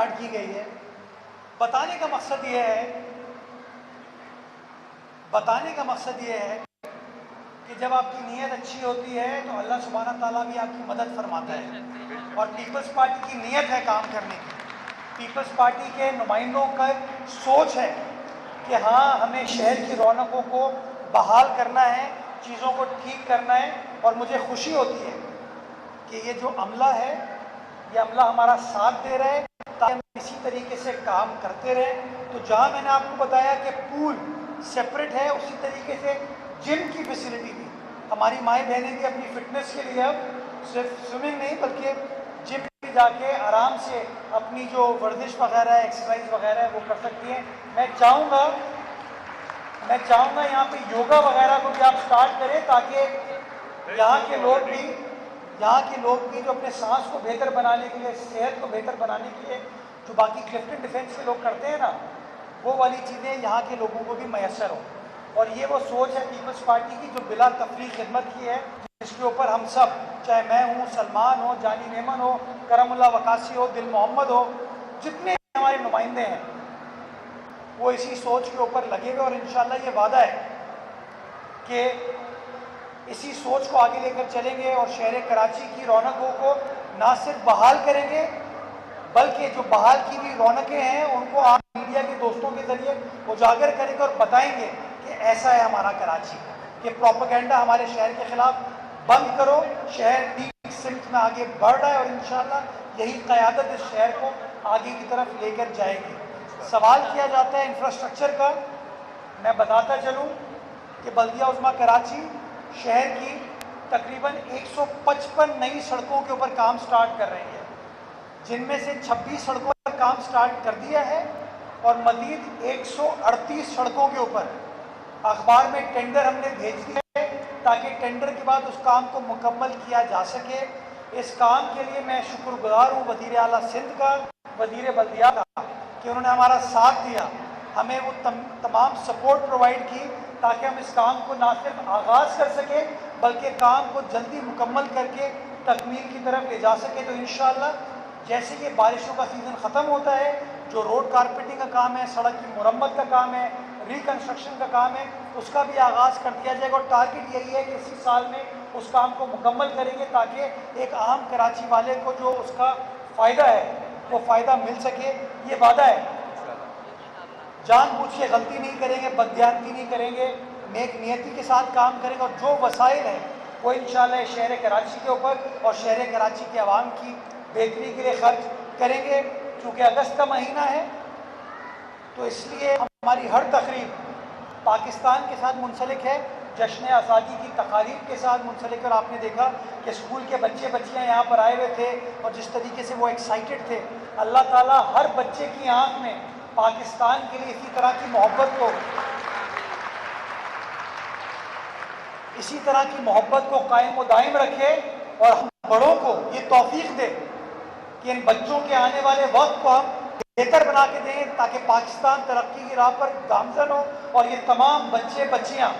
Start की गई है। बताने का मकसद ये है कि जब आपकी नीयत अच्छी होती है तो अल्लाह सुब्हानहू तआला भी आपकी मदद फरमाता है। और पीपल्स पार्टी की नीयत है काम करने की। पीपल्स पार्टी के नुमाइंदों का सोच है कि हाँ, हमें शहर की रौनकों को बहाल करना है, चीज़ों को ठीक करना है। और मुझे खुशी होती है कि ये जो अमला है, ये अमला हमारा साथ दे रहा है ताकि हम इसी तरीके से काम करते रहें। तो जहाँ मैंने आपको बताया कि पूल सेपरेट है, उसी तरीके से जिम की फैसिलिटी भी हमारी माएँ बहनें भी अपनी फ़िटनेस के लिए अब सिर्फ स्विमिंग नहीं बल्कि जिम भी जाके आराम से अपनी जो वर्जिश वगैरह है, एक्सरसाइज वगैरह है, वो कर सकती हैं। मैं चाहूँगा यहाँ पे योगा वगैरह को भी आप स्टार्ट करें ताकि यहाँ के लोग भी जो अपने सांस को बेहतर बनाने के लिए, सेहत को बेहतर बनाने के लिए जो बाकी क्लिफ्टन डिफेंस के लोग करते हैं ना, वो वाली चीज़ें यहाँ के लोगों को भी मैसर हो। और ये वो सोच है पीपल्स पार्टी की जो बिला तफरीक खिदमत की है, जिसके ऊपर हम सब, चाहे मैं हूँ, सलमान हो, जानी मेमन हो, करमुल्ला वकासी हो, दिल मोहम्मद हो, जितने हमारे नुमाइंदे हैं वो इसी सोच के ऊपर लगे हुए। और इंशाल्लाह ये वादा है कि इसी सोच को आगे लेकर चलेंगे और शहर कराची की रौनकों को ना सिर्फ बहाल करेंगे बल्कि जो बहाल की हुई रौनकें हैं उनको आप मीडिया के दोस्तों के जरिए उजागर करेंगे और बताएंगे कि ऐसा है हमारा कराची, कि प्रोपेगेंडा हमारे शहर के खिलाफ बंद करो। शहर ठीक सिमत में आगे बढ़ रहा है और इंशाल्लाह यही क़यादत इस शहर को आगे की तरफ लेकर जाएगी। सवाल किया जाता है इंफ्रास्ट्रक्चर का। मैं बताता चलूँ कि बल्दिया उज़्मा कराची शहर की तकरीबन 155 नई सड़कों के ऊपर काम स्टार्ट कर रही है, जिनमें से 26 सड़कों पर काम स्टार्ट कर दिया है और मज़ीद 138 सड़कों के ऊपर अखबार में टेंडर हमने भेज दिया है ताकि टेंडर के बाद उस काम को मुकम्मल किया जा सके। इस काम के लिए मैं शुक्रगुजार हूँ वज़ीर आला सिंध का, वज़ीर बल्दिया का, कि उन्होंने हमारा साथ दिया, हमें वो तमाम सपोर्ट प्रोवाइड की ताकि हम इस काम को ना सिर्फ आगाज़ कर सकें बल्कि काम को जल्दी मुकम्मल करके तकमील की तरफ ले जा सके। तो इंशाअल्लाह जैसे ये बारिशों का सीज़न ख़त्म होता है, जो रोड कारपेटिंग का काम है, सड़क की मुरम्मत का काम है, रिकन्स्ट्रक्शन का काम है, उसका भी आगाज़ कर दिया जाएगा। और टारगेट यही है कि इसी साल में उस काम को मुकम्मल करेंगे ताकि एक आम कराची वाले को जो उसका फ़ायदा है वो फ़ायदा मिल सके। ये वादा है, जानबूझ के गलती नहीं करेंगे, बददियानती नहीं करेंगे, नेक नियति के साथ काम करेंगे और जो वसाइल है वो इंशाअल्लाह शहर कराची के ऊपर और शहर कराची के अवाम की बेहतरी के लिए खर्च करेंगे। क्योंकि अगस्त का महीना है तो इसलिए हमारी हर तकरीब पाकिस्तान के साथ मुंसलिक है, जश्न आज़ादी की तकारीब के साथ मुंसलिक। और आपने देखा कि स्कूल के बच्चे बच्चियाँ यहाँ पर आए हुए थे और जिस तरीके से वो एक्साइटेड थे, अल्लाह ताला हर बच्चे की आँख में पाकिस्तान के लिए इसी तरह की मोहब्बत को कायम व दायम रखे और हम बड़ों को ये तौफीक दे कि इन बच्चों के आने वाले वक्त को हम बेहतर बना के दें ताकि पाकिस्तान तरक्की की राह पर गामजन हो और ये तमाम बच्चे बच्चियाँ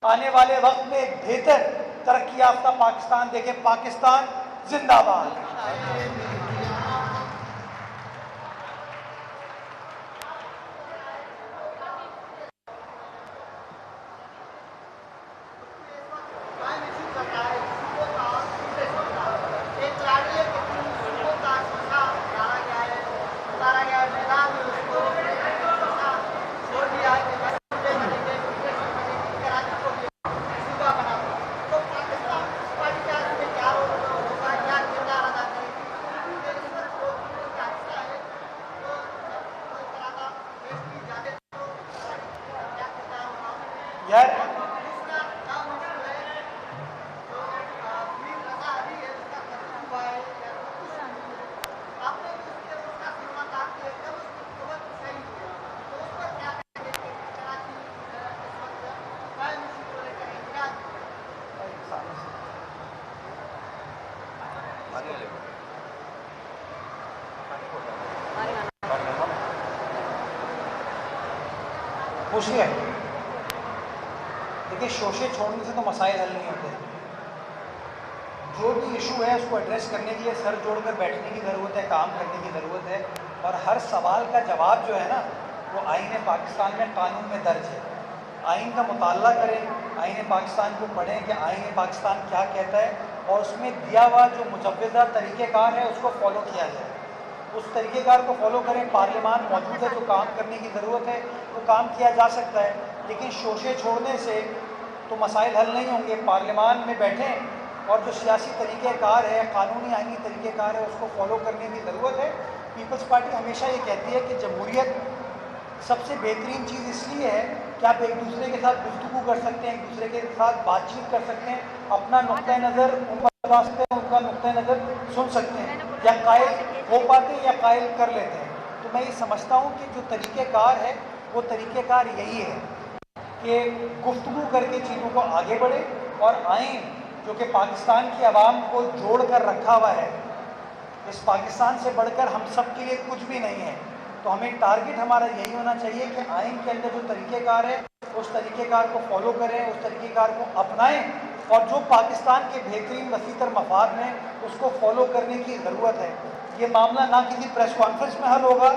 आने वाले वक्त में एक बेहतर तरक्की याफ्ता पाकिस्तान देखें। पाकिस्तान जिंदाबाद। यार पूछिए। देखिए, शोशे छोड़ने से तो मसाइल हल नहीं होते। जो भी इशू है उसको एड्रेस करने के लिए सर जोड़कर बैठने की ज़रूरत है, काम करने की ज़रूरत है। और हर सवाल का जवाब जो है ना वो आईन पाकिस्तान में कानून में दर्ज है। आइन का मुताला करें, आइन पाकिस्तान को पढ़ें कि आइन पाकिस्तान क्या कहता है और उसमें दिया हुआ जो मुजव्वज़ा तरीक़ेकार है उसको फॉलो किया जाए। उस तरीक़ेकार को फॉलो करें। पार्लियामान मौजूद है, जो काम करने की ज़रूरत है वो काम किया जा सकता है, लेकिन शोशे छोड़ने से तो मसाइल हल नहीं होंगे। पार्लियामान में बैठें और जो सियासी तरीक़ेकार है, कानूनी आइनी तरीक़ेकार है, उसको फॉलो करने की ज़रूरत है। पीपल्स पार्टी हमेशा ये कहती है कि जमहूरियत सबसे बेहतरीन चीज़ इसलिए है कि आप एक दूसरे के साथ गुफ्तगू कर सकते हैं, एक दूसरे के साथ बातचीत कर सकते हैं, अपना नुक्ता नज़र उनको बता सकते हैं, उनका नुक्ता नज़र सुन सकते हैं, या कायल हो पाते हैं या कायल कर लेते हैं। तो मैं ये समझता हूँ कि जो तरीक़ेकार है वो तरीक़ेकार यही है कि गुफ्तगू करके चीज़ों को आगे बढ़े। और आइन जो कि पाकिस्तान की आवाम को जोड़ कर रखा हुआ है, इस पाकिस्तान से बढ़कर हम सब के लिए कुछ भी नहीं है। तो हमें टारगेट हमारा यही होना चाहिए कि आइन के अंदर जो तरीक़ेकार है उस तरीक़ेकार को फॉलो करें, उस तरीक़ेकार को अपनाएं, और जो पाकिस्तान के बेहतरीन वसीतर मफाद में उसको फॉलो करने की ज़रूरत है। ये मामला ना किसी प्रेस कॉन्फ्रेंस में हल होगा,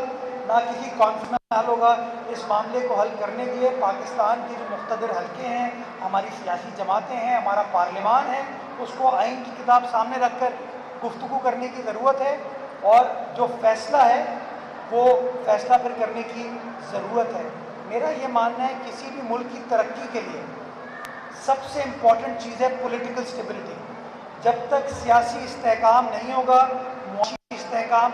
ना किसी कॉन्फ्रेंस में हल होगा। इस मामले को हल करने के लिए पाकिस्तान के जो मुख्तदर हल्के हैं, हमारी सियासी जमातें हैं, हमारा पार्लियामान है, उसको आइन की किताब सामने रख कर गुफ्तगू करने की ज़रूरत है। और जो फ़ैसला है वो फ़ैसला फिर करने की ज़रूरत है। मेरा ये मानना है किसी भी मुल्क की तरक्की के लिए सबसे इम्पॉर्टेंट चीज़ है पॉलिटिकल स्टेबिलिटी। जब तक सियासी इस्तेहकाम नहीं होगा, मुआशी इस्तेहकाम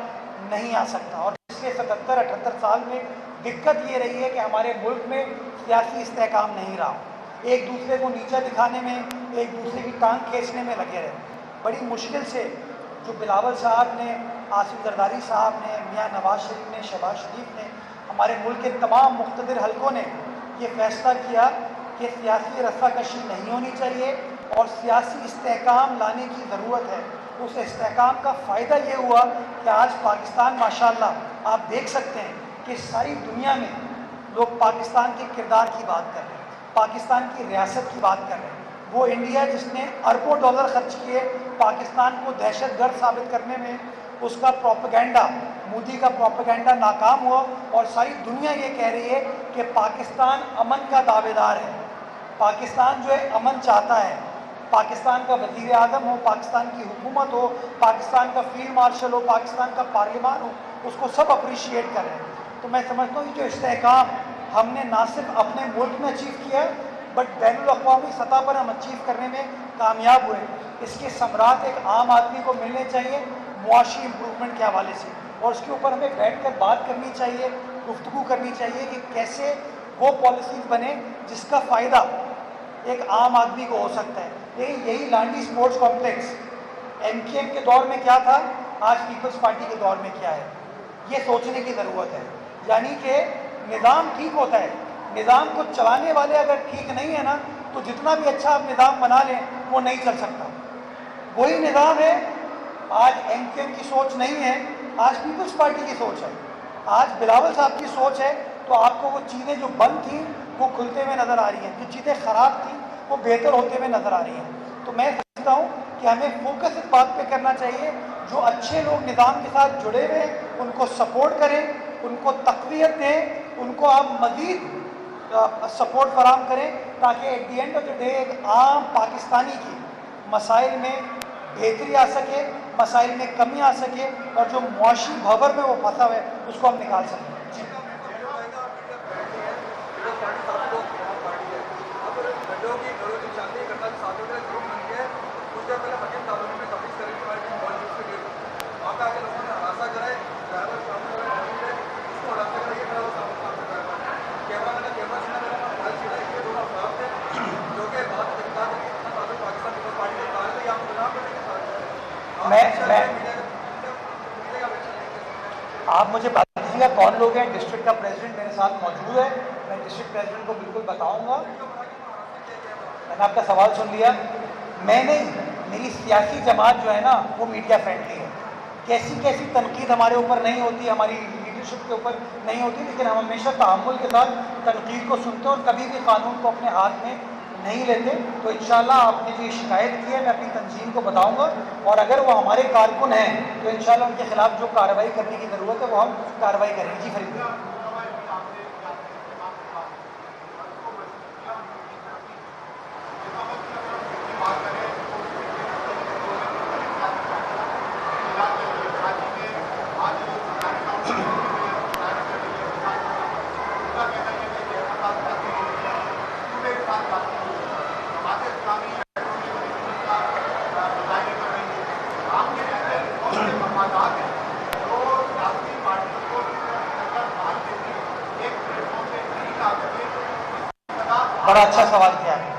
नहीं आ सकता। और पिछले 77-78 साल में दिक्कत ये रही है कि हमारे मुल्क में सियासी इस्तेहकाम नहीं रहा। एक दूसरे को नीचा दिखाने में, एक दूसरे की टांग खींचने में लगे रहे। बड़ी मुश्किल से जो बिलावल साहब ने, आसिफ जरदारी साहब ने, मियाँ नवाज शरीफ ने, शहबाज शरीफ ने, हमारे मुल्क के तमाम मुख्तदिर हलकों ने ये फ़ैसला किया कि सियासी रस्साकशी नहीं होनी चाहिए और सियासी इस्तेहकाम लाने की ज़रूरत है। उस इस्तेहकाम का फ़ायदा ये हुआ कि आज पाकिस्तान माशाअल्लाह आप देख सकते हैं कि सारी दुनिया में लोग पाकिस्तान के किरदार की बात कर रहे हैं, पाकिस्तान की रियासत की बात कर रहे हैं। वो इंडिया जिसने अरबों डॉलर खर्च किए पाकिस्तान को दहशतगर्द साबित करने में, उसका प्रोपेगेंडा, मोदी का प्रोपेगेंडा नाकाम हुआ और सारी दुनिया ये कह रही है कि पाकिस्तान अमन का दावेदार है। पाकिस्तान जो है अमन चाहता है। पाकिस्तान का वज़ीर आज़म हो, पाकिस्तान की हुकूमत हो, पाकिस्तान का फील्ड मार्शल हो, पाकिस्तान का पार्लियामान हो, उसको सब अप्रिशिएट कर रहे हैं। तो मैं समझता हूँ कि जो इस्तेहकाम हमने ना सिर्फ अपने मुल्क में अचीव किया बट बैनुल-अक़वामी सतह पर हम अचीव करने में कामयाब हुए। इसके समरात एक आम आदमी को मिलने चाहिए मुआशी इम्प्रूवमेंट के हवाले से, और उसके ऊपर हमें बैठ कर बात करनी चाहिए, गुफ्तगू करनी चाहिए कि कैसे वो पॉलिसीज़ बने जिसका फ़ायदा एक आम आदमी को हो सकता है। लेकिन यही लांडी स्पोर्ट्स कॉम्प्लेक्स MKM के दौर में क्या था, आज पीपल्स पार्टी के दौर में क्या है, ये सोचने की ज़रूरत है। यानी कि निज़ाम ठीक होता है, निज़ाम को चलाने वाले अगर ठीक नहीं है ना, तो जितना भी अच्छा आप निज़ाम बना लें वो नहीं चल सकता। वही निज़ाम है, आज MKM की सोच नहीं है, आज पीपल्स पार्टी की सोच है, आज बिलावल साहब की सोच है। तो आपको वो चीज़ें जो बंद थी वो खुलते हुए नज़र आ रही हैं, जो चीज़ें ख़राब थी वो बेहतर होते हुए नज़र आ रही हैं। तो मैं समझता हूँ कि हमें फोकस इस बात पे करना चाहिए, जो अच्छे लोग निज़ाम के साथ जुड़े हुए हैं उनको सपोर्ट करें, उनको तक़वियत दें, उनको आप मज़ीद सपोर्ट फराहम करें, ताकि at the end of the day एक आम पाकिस्तानी की मसाइल में बेहतरी आ सके, मसाइल में कमी आ सके, और जो मुआशी भंवर में वो फंसा हुआ है उसको हम निकाल सकें। आप मुझे बता दीजिएगा कौन लोग हैं। डिस्ट्रिक्ट का प्रेसिडेंट मेरे साथ मौजूद है, मैं डिस्ट्रिक्ट प्रेसिडेंट को बिल्कुल बताऊंगा। मैंने आपका सवाल सुन लिया। मैं नहीं, मेरी सियासी जमात जो है ना वो मीडिया फ्रेंडली है। कैसी कैसी तनकीद हमारे ऊपर नहीं होती, हमारी लीडरशिप के ऊपर नहीं होती, लेकिन हम हमेशा तहम्मुल के साथ तनकीद को सुनते हैं और कभी भी कानून को अपने हाथ में नहीं लेते तो इंशाल्लाह आपने जो शिकायत की है मैं अपनी तंजीम को बताऊंगा, और अगर वो हमारे कारकुन हैं तो इंशाल्लाह उनके खिलाफ जो कार्रवाई करने की ज़रूरत है वो हम कार्रवाई करेंगे। जी फरीद बड़ा अच्छा सवाल किया है।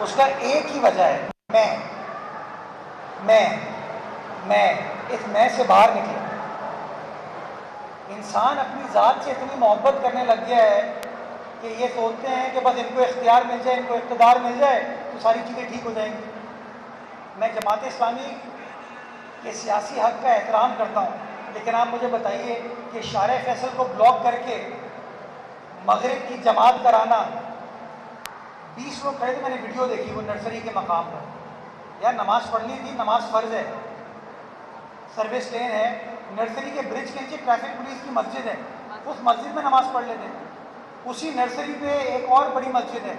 उसका एक ही वजह है, मैं इस मैं से बाहर निकला। इंसान अपनी ज़ात से इतनी मोहब्बत करने लग गया है कि ये सोचते हैं कि बस इनको इख्तियार मिल जाए, इनको इक़्तिदार मिल जाए तो सारी चीज़ें ठीक हो जाएंगी। मैं जमात इस्लामी के सियासी हक़ का एहतराम करता हूँ, लेकिन आप मुझे बताइए कि शारे फैसल को ब्लॉक करके मगरिब की जमात कराना, 20 लोग खड़े थे, मैंने वीडियो देखी वो नर्सरी के मकाम पर। यार नमाज़ पढ़नी थी, नमाज फ़र्ज़ है, सर्विस लेन है, नर्सरी के ब्रिज के नीचे ट्रैफिक पुलिस की मस्जिद है, उस मस्जिद में नमाज़ पढ़ लेते। उसी नर्सरी पे एक और बड़ी मस्जिद है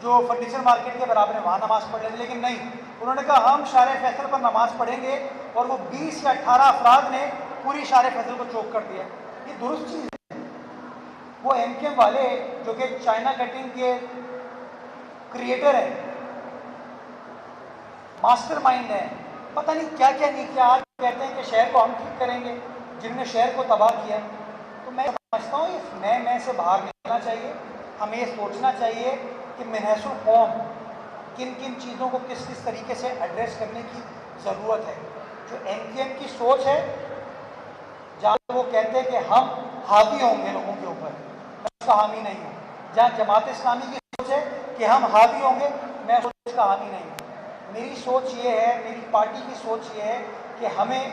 जो फर्नीचर मार्केट के बराबर है, वहाँ नमाज़ पढ़ लेते। लेकिन नहीं, उन्होंने कहा हम शारे फैसल पर नमाज़ पढ़ेंगे, और वो 20 या 18 अफराद ने पूरी शारे फैसल को चौक कर दिया। ये दुरुस्त चीज़ है। वो MKM वाले जो कि चाइना कटिंग के क्रिएटर हैं, मास्टरमाइंड हैं, पता नहीं क्या क्या नहीं किया, आज कहते हैं कि शहर को हम ठीक करेंगे, जिनने शहर को तबाह किया। तो मैं समझता हूँ इस मैं से बाहर निकलना चाहिए। हमें ये सोचना चाहिए कि मनहसुल कौम किन किन चीज़ों को किस किस तरीके से एड्रेस करने की ज़रूरत है। जो MKM की सोच है, जहाँ वो कहते हैं कि हम हावी होंगे लोगों के ऊपर, मैं उसका हामी नहीं हूँ। जहाँ जमात इस्लामी की सोच है कि हम हावी होंगे, मैं उसका हामी नहीं हूँ। मेरी सोच ये है, मेरी पार्टी की सोच ये है कि हमें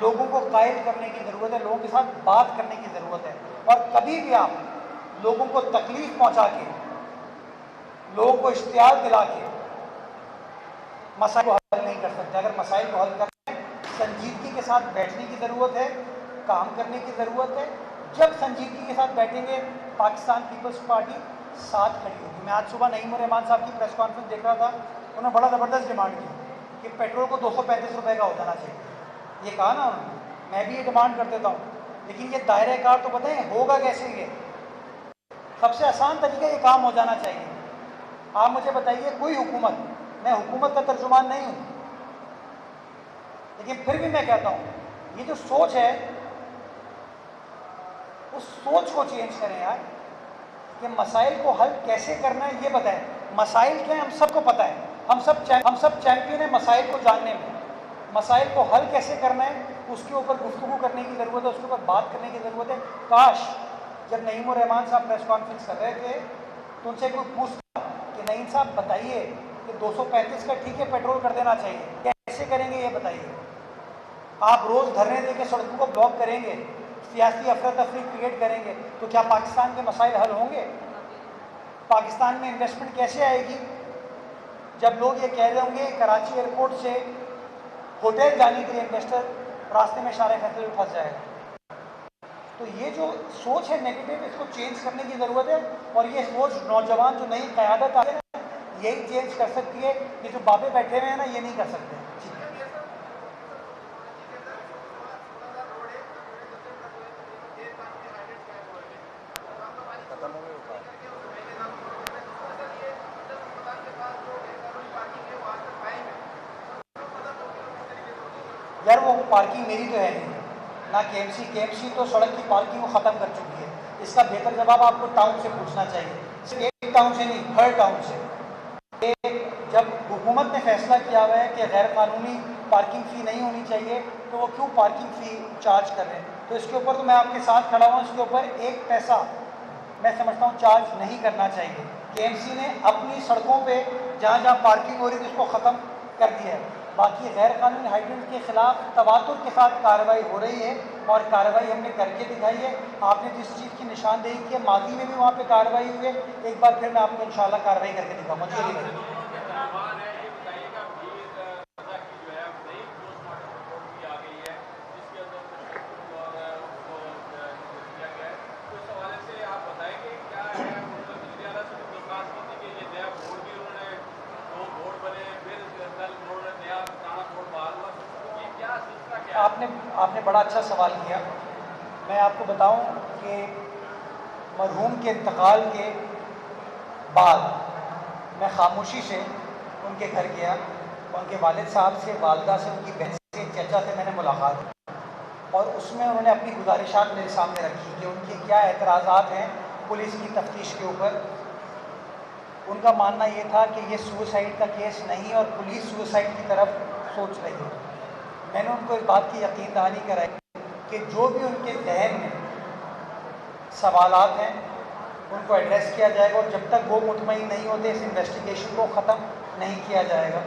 लोगों को कायल करने की ज़रूरत है, लोगों के साथ बात करने की ज़रूरत है। और कभी भी आप लोगों को तकलीफ़ पहुँचा के, लोगों को इश्तियाल दिला के मसाइल को हल नहीं कर सकते। अगर मसाइल को हल करना है, संजीदगी के साथ बैठने की ज़रूरत है, काम करने की ज़रूरत है। जब संजीदगी के साथ बैठेंगे, पाकिस्तान पीपल्स पार्टी साथ खड़ी होगी। मैं आज सुबह नईम रहमान साहब की प्रेस कॉन्फ्रेंस देख रहा था, उन्होंने बड़ा ज़बरदस्त डिमांड की कि पेट्रोल को 235 रुपये का हो जाना चाहिए। ये कहा ना उन्होंने, मैं भी ये डिमांड कर देता हूँ, लेकिन ये दायरे कार तो बताएं होगा कैसे। ये सबसे आसान तरीका ये काम हो जाना चाहिए। आप मुझे बताइए कोई हुकूमत, मैं हुकूमत का तर्जुमान नहीं हूँ, लेकिन फिर भी मैं कहता हूँ ये जो सोच है उस सोच को चेंज करें यार, कि मसाइल को हल कैसे करना है ये बताएं। मसाइल क्या है हम सबको पता है, हम सब चैंपियन हैं मसाइल को जानने में। मसाइल को हल कैसे करना है उसके ऊपर गुफ्तगू करने की ज़रूरत है, उसके ऊपर बात करने की ज़रूरत है। काश जब नईम रहमान साहब प्रेस कॉन्फ्रेंस कर रहे थे तो उनसे कोई पूछता कि नईम साहब बताइए कि 235 का ठीक है पेट्रोल कर देना चाहिए, कैसे करेंगे ये बताइए। आप रोज़ धरने देके सड़कों को ब्लॉक करेंगे, सियासी अफरा तफरी क्रिएट करेंगे, तो क्या पाकिस्तान के मसाइल हल होंगे? पाकिस्तान में इन्वेस्टमेंट कैसे आएगी जब लोग ये कह रहे होंगे कराची एयरपोर्ट से होटल जाने के लिए इन्वेस्टर रास्ते में शारे फैसल में फंस जाएगा। तो ये जो सोच है नेगेटिव, इसको चेंज करने की ज़रूरत है। और ये सोच नौजवान जो नई क़यादत आ है ना, यही चेंज कर सकती है। ये जो बाबे बैठे हुए हैं ना, ये नहीं कर सकते। यार वो पार्किंग मेरी तो है नहीं ना, KMC तो सड़क की पार्किंग को ख़त्म कर चुकी है। इसका बेहतर जवाब आपको टाउन से पूछना चाहिए, सिर्फ एक टाउन से नहीं, हर टाउन से। जब हुकूमत ने फैसला किया हुआ है कि गैर कानूनी पार्किंग फ़ी नहीं होनी चाहिए, तो वो क्यों पार्किंग फ़ी चार्ज कर रहे हैं? तो इसके ऊपर तो मैं आपके साथ खड़ा हूँ, इसके ऊपर एक पैसा मैं समझता हूँ चार्ज नहीं करना चाहिए। KMC ने अपनी सड़कों पे जहाँ जहाँ पार्किंग हो रही थी उसको ख़त्म कर दिया है। बाकी गैर कानूनी हाइड्रेंट के खिलाफ तवातुर के साथ कार्रवाई हो रही है और कार्रवाई हमने करके दिखाई है। आपने जिस चीज़ की निशानदेही की है, माजी में भी वहाँ पे कार्रवाई हुई है, एक बार फिर मैं आपको इंशाल्लाह कार्रवाई करके दिखाऊंगा। जी आपने आपने बड़ा अच्छा सवाल किया। मैं आपको बताऊं कि मरहूम के इंतकाल के बाद मैं खामोशी से उनके घर गया, उनके वालिद साहब से, वालदा से, उनकी बहन से, चचा से मैंने मुलाकात की और उसमें उन्होंने अपनी गुजारिशात मेरे सामने रखी कि उनके क्या एतराज़ात हैं पुलिस की तफ्तीश के ऊपर। उनका मानना ये था कि ये सुसाइड का केस नहीं और पुलिस सुसाइड की तरफ सोच रही है। मैंने उनको इस बात की यकीन दहानी कराई कि जो भी उनके जहन में सवालात हैं उनको एड्रेस किया जाएगा और जब तक वो मुतमईन नहीं होते इस इन्वेस्टिगेशन को ख़त्म नहीं किया जाएगा।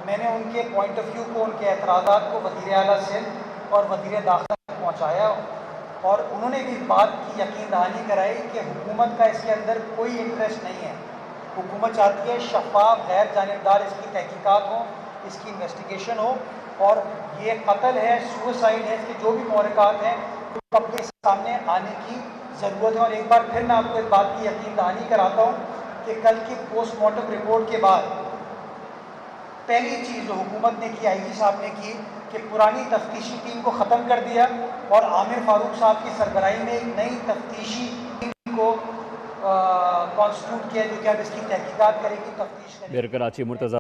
मैंने उनके पॉइंट ऑफ व्यू को, उनके एतराज़ात को वज़ीर आला सिंध और वज़ीर दाखिला तक पहुँचाया और उन्होंने भी इस बात की यकीन दहानी कराई कि हुकूमत का इसके अंदर कोई इंटरेस्ट नहीं है। हुकूमत चाहती है शफाफ गैर जानिबदार इसकी तहकीकात हो, इसकी इन्वेस्टिगेशन हो और ये कत्ल है, सुसाइड है, इसके जो भी मोहरकात हैं वो अपने सामने आने की ज़रूरत है। और एक बार फिर मैं आपको इस बात की यकीन दहानी कराता हूँ कि कल की पोस्टमार्टम रिपोर्ट के बाद पहली चीज़ जो हुकूमत ने की, IG साहब ने की कि पुरानी तफ्तीशी टीम को ख़त्म कर दिया और आमिर फारूक साहब की सरबराही में एक नई तफ्तीशी टीम को कॉन्स्टिट्यूट किया जो कि अब इसकी तहकीकात करेगी, तफ्तीश करेगी। कराची मुर्तज़ा